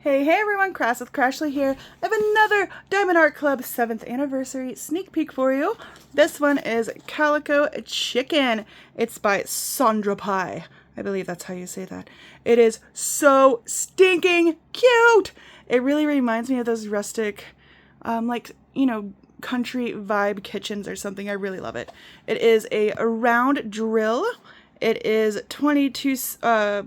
Hey everyone, Crass with Crashly here. I have another Diamond Art Club 7th anniversary sneak peek for you. This one is Calico Chicken. It's by Saundra Pie. I believe that's how you say that. It is so stinking cute. It really reminds me of those rustic, country vibe kitchens or something. I really love it. It is a round drill. It is 22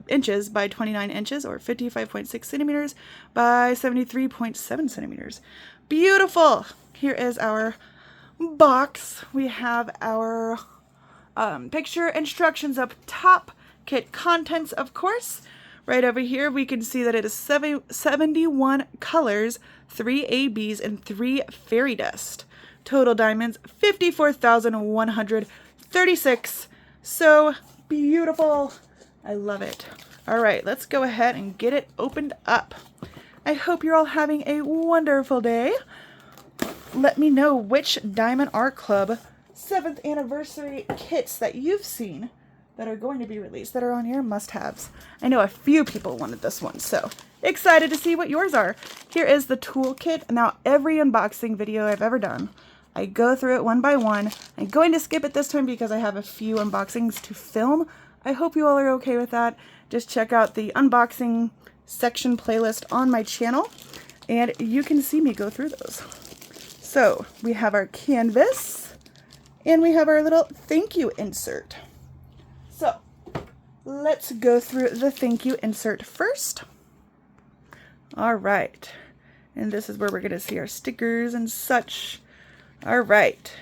inches by 29 inches, or 55.6 centimeters by 73.7 centimeters. Beautiful! Here is our box. We have our picture instructions up top, kit contents, of course. Right over here, we can see that it is 71 colors, 3 ABs, and 3 fairy dust. Total diamonds, 54,136. So beautiful. I love it. All right, let's go ahead and get it opened up. I hope you're all having a wonderful day. Let me know which Diamond Art Club 7th anniversary kits that you've seen that are going to be released, that are on your must-haves. I know a few people wanted this one, so excited to see what yours are. Here is the toolkit. Now, every unboxing video I've ever done, I go through it one by one. I'm going to skip it this time because I have a few unboxings to film. I hope you all are okay with that. Just check out the unboxing section playlist on my channel, and you can see me go through those. So, we have our canvas, and we have our little thank you insert. So, let's go through the thank you insert first. All right, and this is where we're going to see our stickers and such. All right,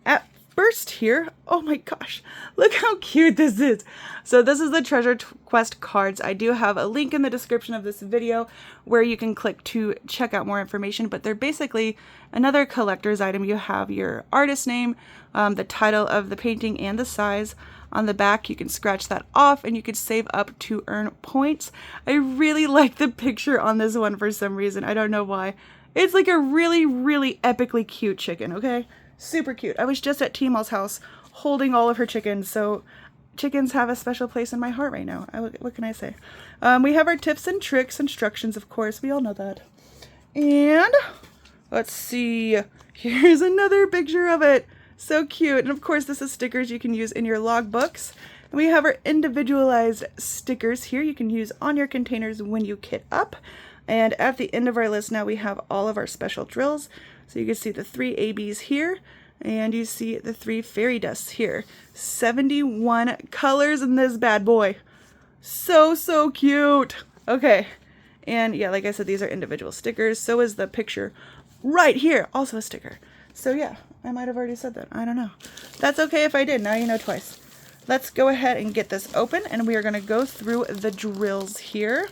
at first here, oh my gosh, look how cute this is. So this is the Treasure Quest cards. I do have a link in the description of this video where you can click to check out more information, but they're basically another collector's item. You have your artist name, the title of the painting, and the size. On the back, you can scratch that off and you can save up to earn points. I really like the picture on this one for some reason. I don't know why. It's like a really, really epically cute chicken, okay? Super cute. I was just at T-Mall's house holding all of her chickens, so chickens have a special place in my heart right now. What can I say? We have our tips and tricks instructions, of course. We all know that. And let's see. Here's another picture of it. So cute. And of course, this is stickers you can use in your logbooks. And we have our individualized stickers here you can use on your containers when you kit up. And at the end of our list now, we have all of our special drills. So you can see the 3 ABs here, and you see the 3 fairy dusts here. 71 colors in this bad boy. So, so cute. Okay. And yeah, like I said, these are individual stickers. So is the picture right here, also a sticker. So yeah, I might have already said that. I don't know. That's okay if I did. Now you know twice. Let's go ahead and get this open, and we are going to go through the drills here.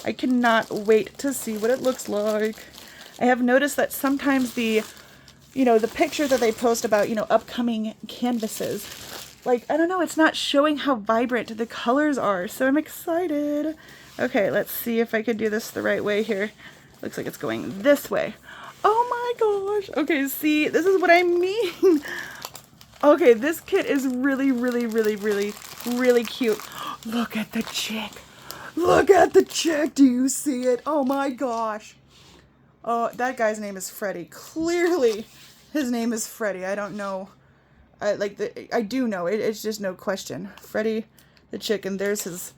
I cannot wait to see what it looks like. I have noticed that sometimes the picture that they post about, upcoming canvases, like, I don't know, it's not showing how vibrant the colors are, so I'm excited. Okay, let's see if I can do this the right way here. Looks like it's going this way. Oh my gosh. Okay, see, this is what I mean. Okay, this kit is really, really, really, really, really cute. Look at the chick. Look at the chick. Do you see it? Oh my gosh. Oh, that guy's name is Freddy. Clearly, his name is Freddy. I don't know. I do know. It's just no question. Freddy the chicken. There's his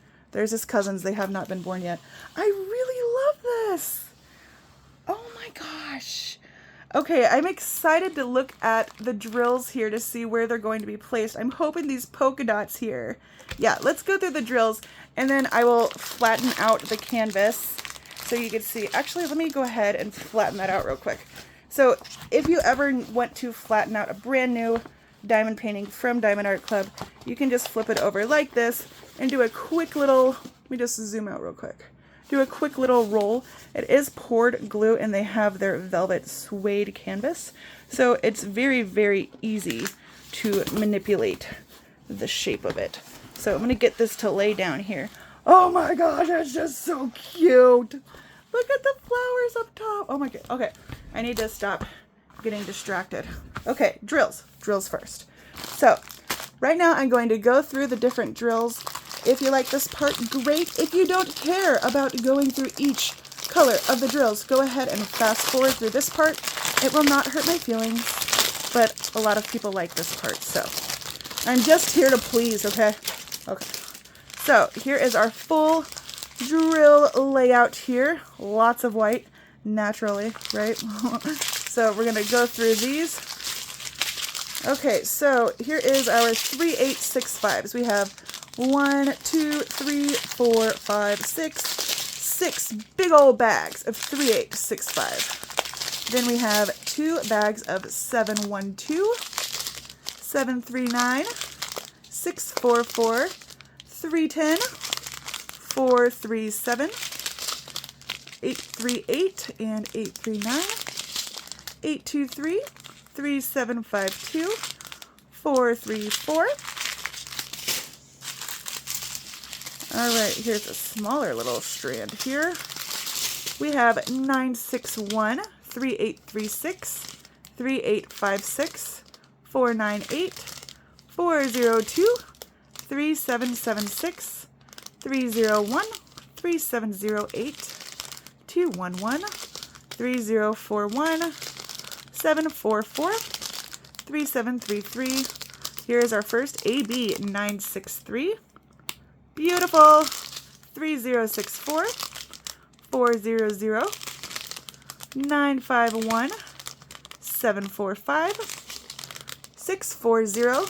cousins. They have not been born yet. I really love this. Oh my gosh. Okay, I'm excited to look at the drills here to see where they're going to be placed. I'm hoping these polka dots here. Yeah, let's go through the drills, and then I will flatten out the canvas so you can see. Actually, let me go ahead and flatten that out real quick. So if you ever want to flatten out a brand new diamond painting from Diamond Art Club, you can just flip it over like this and do a quick little, let me just zoom out real quick. Do a quick little roll. It is poured glue, and they have their velvet suede canvas. So it's very, very easy to manipulate the shape of it. So I'm going to get this to lay down here. Oh my gosh, it's just so cute. Look at the flowers up top. Oh my god. Okay, I need to stop getting distracted. Okay, drills. Drills first. So right now I'm going to go through the different drills. If you like this part, great. If you don't care about going through each color of the drills. Go ahead and fast forward through this part. It will not hurt my feelings, but a lot of people like this part, so I'm just here to please, okay? Okay. So here is our full drill layout here. Lots of white, naturally, right? So we're gonna go through these. Okay, so here is our 3-8-6-5s. We have 1, 2, 3, 4, 5, 6 big old bags of 3-8-6-5. Then we have 2 bags of 7-1-2, 7-3-9, 6-4-4, 3-10, 4-3-7, 8-3-8, and 8-3-9, 8-2-3, 3-7-5-2, 4-3-4. All right, here's a smaller little strand here. We have 9-6-1, 3-8-3-6, 3-8-5-6, 4-9-8, 4-0-2, 3-7-7-6, 3-0-1, 3-7-0-8, 2-1-1, 3-0-4-1, 7-4-4, 3-7-3-3. Here is our first AB 9-6-3. Beautiful. 3-0-6-4, 4-0-0, 9-5-1, 7-4-5, 6-4-0,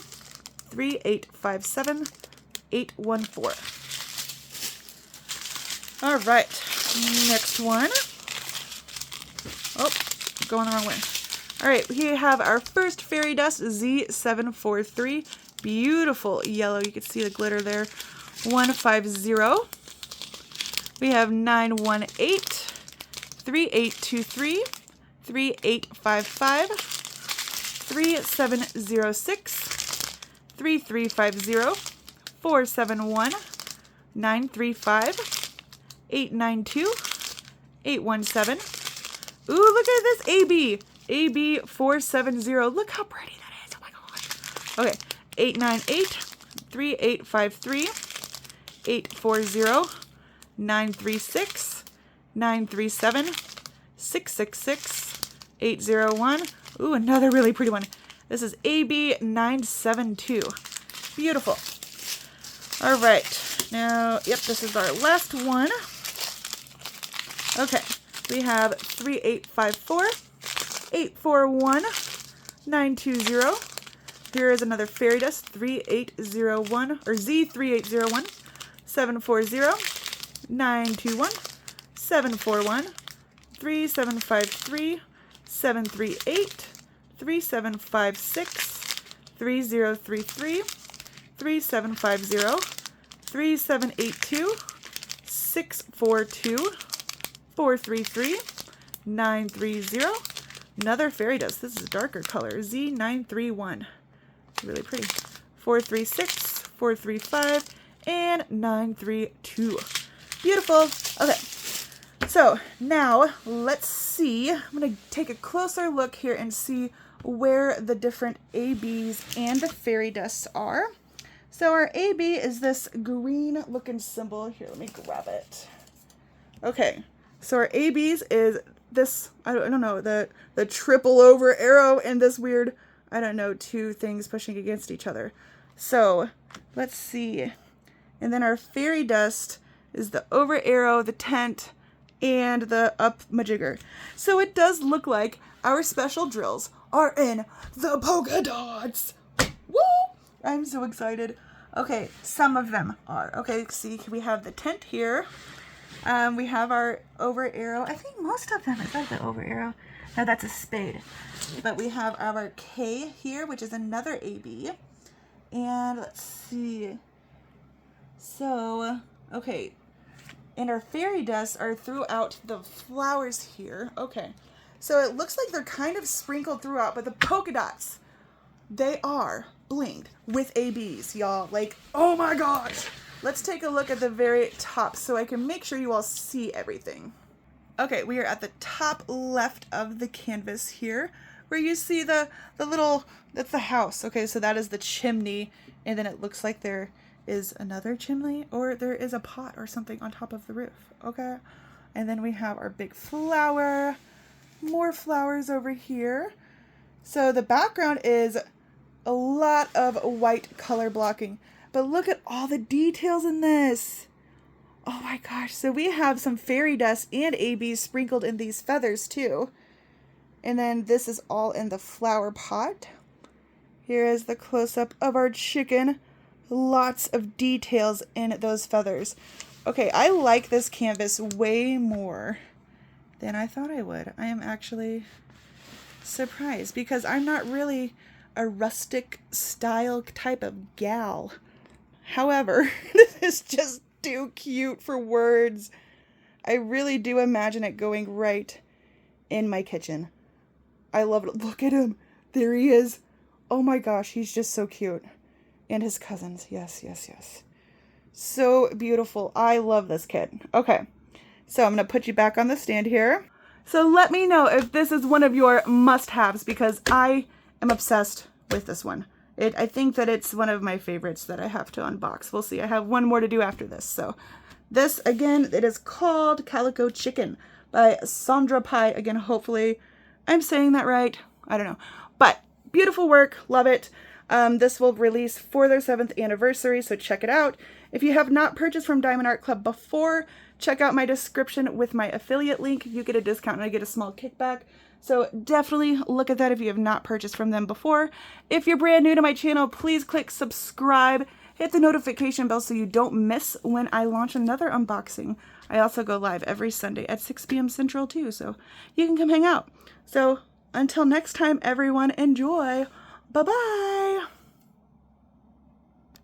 3-8-5-7, 8-1-4. All right, next one. Oh, going the wrong way. All right, we have our first fairy dust, Z743. Beautiful yellow. You can see the glitter there. 1-5-0. We have 9-1-8, 3-8-2-3, 3-8-5-5, 3-7-0-6, 3-3-5-0, 4-7-1, 9-3-5, 8-9-2, 8-1-7. Ooh, look at this AB. AB 470. Look how pretty that is. Oh my gosh. Okay. 898, 3853, 840, 936, 937, 666, 801. Ooh, another really pretty one. This is AB 972. Beautiful. All right. Now, yep, this is our last one. Okay. We have 3854, 841, 920. Here is another fairy dust, 3801, or Z3801, 740, 921, 741, 3753, 738, 3756, 3033, 3750, 3782, 642, 433, 930. Another fairy dust. This is a darker color, Z931. Really pretty. 436, 435, and 932. Beautiful. Okay. So now let's see. I'm going to take a closer look here and see where the different ABs and the fairy dusts are. So our AB is this green looking symbol. Here, let me grab it. Okay. So our ABs is this, I don't know, the triple over arrow and this weird, I don't know, two things pushing against each other. So let's see. And then our fairy dust is the over arrow, the tent, and the up majigger. So it does look like our special drills are in the polka dots. Woo! I'm so excited. Okay, some of them are. Okay, see, we have the tent here. We have our over arrow. I think most of them, is that the over arrow? No, that's a spade. But we have our K here, which is another AB. And let's see. So, okay. And our fairy dusts are throughout the flowers here. Okay. So it looks like they're kind of sprinkled throughout, but the polka dots, they are blinged with ABs, y'all. Like, oh my gosh. Let's take a look at the very top so I can make sure you all see everything. Okay, we are at the top left of the canvas here, where you see the little, that's the house. Okay, so that is the chimney, and then it looks like there is another chimney, or there is a pot or something on top of the roof. Okay, And then we have our big flower, more flowers over here. So the background is a lot of white color blocking, but look at all the details in this. Oh my gosh. So we have some fairy dust and ABs sprinkled in these feathers too. And then this is all in the flower pot. Here is the close-up of our chicken. Lots of details in those feathers. Okay, I like this canvas way more than I thought I would. I am actually surprised because I'm not really a rustic style type of gal. However, this is just too cute for words. I really do imagine it going right in my kitchen. I love it. Look at him. There he is. Oh my gosh, he's just so cute. And his cousins. Yes, yes, yes. So beautiful. I love this kid. Okay, so I'm going to put you back on the stand here. So let me know if this is one of your must-haves because I am obsessed with this one. I think that it's one of my favorites that I have to unbox. We'll see. I have one more to do after this. So this, again, it is called Calico Chicken by Saundra Pie. Again, hopefully I'm saying that right. I don't know. But beautiful work. Love it. This will release for their 7th anniversary, so check it out. If you have not purchased from Diamond Art Club before, check out my description with my affiliate link. You get a discount and I get a small kickback. So definitely look at that if you have not purchased from them before. If you're brand new to my channel, please click subscribe. Hit the notification bell so you don't miss when I launch another unboxing. I also go live every Sunday at 6 p.m. Central too, so you can come hang out. So until next time, everyone, enjoy. Bye-bye.